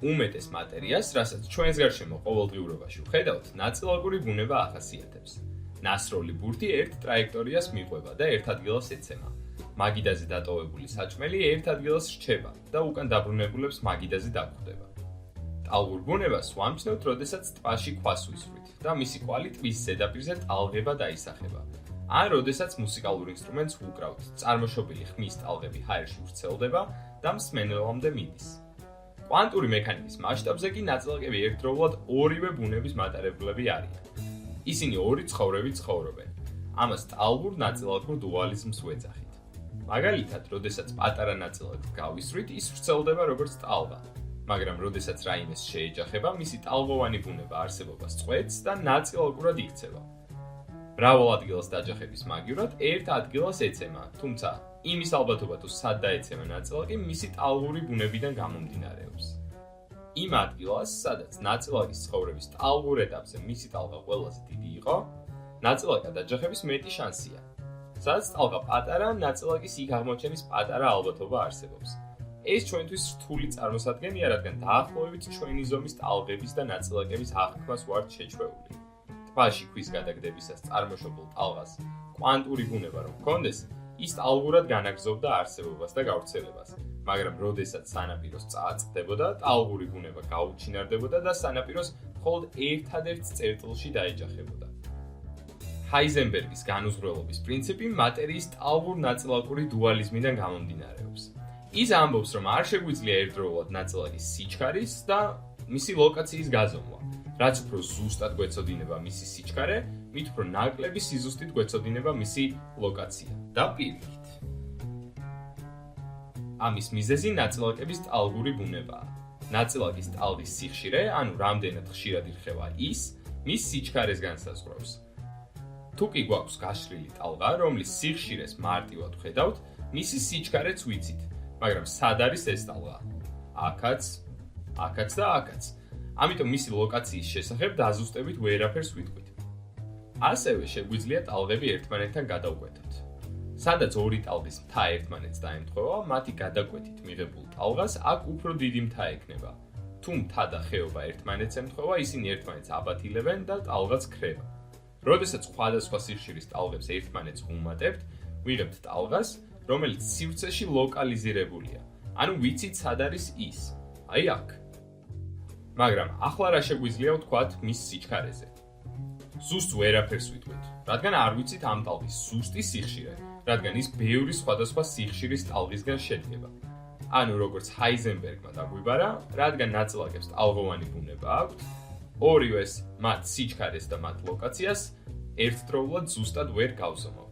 უმეტეს მატერიას, რასაც ჩვენს გარშემო ყოველდღიურობაში ვხედავთ, ნაწილაკური ბუნება ახასიათებს. ნასროლი ბურთი ერთ ტრაექტორიას მიყვება და ერთ ადგილას ეცემა. მაგიდაზე დატოვებული საჭმელი ერთ ადგილას რჩება და უკან დაბრუნებულებს მაგიდაზე დაგვხდება. ტალღურ ბუნებას ვამჩნევთ, როდესაც ტბაში ქვას ვისვრით და მისი კვალი ტბის ზედაპირზე ტალღება დაისახება. ან როდესაც მუსიკალურ ინსტრუმენტს ვუკრავთ, წარმოშობილი ხმის ტალღები ჰაერში ვრცელდება და მსმენელამდე მიდის. კვანტური მექანიკის მასშტაბზე კი ნაწილაკები ერთდროულად ორივე ბუნების მატარებლები არიან. ისინი ორი ცხოვრებით ცხოვრობენ. ამას ტალღურ ნაწილაკურ დუალიზმს ვეძახით. მაგალითად, როდესაც პატარა ნაწილაკს გავისვრით, ის ვრცელდება როგორც ტალღა. მაგრამ როდესაც რაიმეს შეეჯახება, მისი ტალღოვანი ბუნება არსებობას წყვეტს და ნაწილაკურად იქცევა. მრავალ ადგილას დაჯახების მაგივრად ერთ ადგილას ეცემა, თუმცა იმის ალბათობა თუ სად დაეცემა ნაწილაკი მისი ტალღური ბუნებიდან გამომდინარეობს. იმ ადგილას, სადაც ნაწილაკის ცხოვრების ტალღურ ეტაპზე მისი ტალღა ყველაზე დიდი იყო, ნაწილაკად დაჯახების მეტი შანსია. სადაც ტალღა პატარა, ნაწილაკის იქ აღმოჩენის პატარა ალბათობა არსებობს. ეს ჩვენთვის რთული წარმოსადგენია, რადგან დაახლოებით ჩვენი ზომის ტალღების და ნაწილაკების აღქმას ვართ შეჩვეული. ტბაში ქვის გადაგდებისას წარმოშობილ ტალღას კვანტური ბუნება რომ ჰქონდეს, ის ტალღურად განაგრძობდა არსებობას და გავრცელებას, მაგრამ როდესაც სანაპიროს წააწყდებოდა, ტალღური ბუნება გაუჩინარდებოდა და სანაპიროს მხოლოდ ერთადერთ წერტილში დაეჯახებოდა. ჰაიზენბერგის განუზღვრელობის პრინციპი მატერიის ტალღურ-ნაწილაკური დუალიზმიდან გამომდინარეობს. ის ამბობს, რომ არ შეგვიძლია ერთდროულად ნაწილაკის სიჩქარის და მისი ლოკაციის გაზომვა. რაც უფრო ზუსტად გვეცოდინება მისი სიჩქარე, მით უფრო ნაკლები სიზუსტით გვეცოდინება მისი ლოკაცია და პირიქით. ამის მიზეზი ნაწილაკების ტალღური ბუნებაა. ნაწილაკის ტალღის სიხშირე, ანუ რამდენად ხშირად ირხევა ის, მის სიჩქარეს განსაზღვრავს. თუ კი გვაქვს გაშლილი ტალღა, რომლის სიხშირეს მარტივად ვხედავთ, მისი სიჩქარეც ვიცით, მაგრამ სად არის ეს ტალღა? აქაც და აქაც. ამიტომ მისი ლოკაციის შესახებ დაზუსტებით ვერაფერს ვიტყვით. ასევე შეგვიძლია ტალღები ერთმანეთთან გადავკვეთოთ. სადაც ორი ტალღის მთა ერთმანეთს დაემთხვევა, მათი გადაკვეთით მიღებულ ტალღას აქ უფრო დიდი მთა ექნება. თუ მთა და ხეობა ერთმანეთს ემთხვევა, ისინი ერთმანეთს აბათილებენ და ტალღაც ქრება. როდესაც სხვადასხვა სიხშირის ტალღებს ერთმანეთს ვუმატებთ, ვიღებთ ტალღას, რომელიც სივრცეში ლოკალიზირებულია. ანუ ვიცით სად არის ის. აი აქ. მაგრამ ახლა რა შეგვიძლია ვთქვათ მის სიჩქარეზე? ზუსტ ვერაფერს ვიტყვით, რადგან არ ვიცით ამ ტალღის ზუსტი სიხშირე, რადგან ის ბევრი სხვადასხვა სიხშირის ტალღისგან შედგება. ანუ როგორც ჰაიზენბერგმა დაგვიბარა, რადგან ნაწილაკებს ტალღოვანი ბუნება აქვთ, ორივეს მათ სიჩქარეს და მათ ლოკაციას ერთდროულად ზუსტად ვერ გავზომავთ.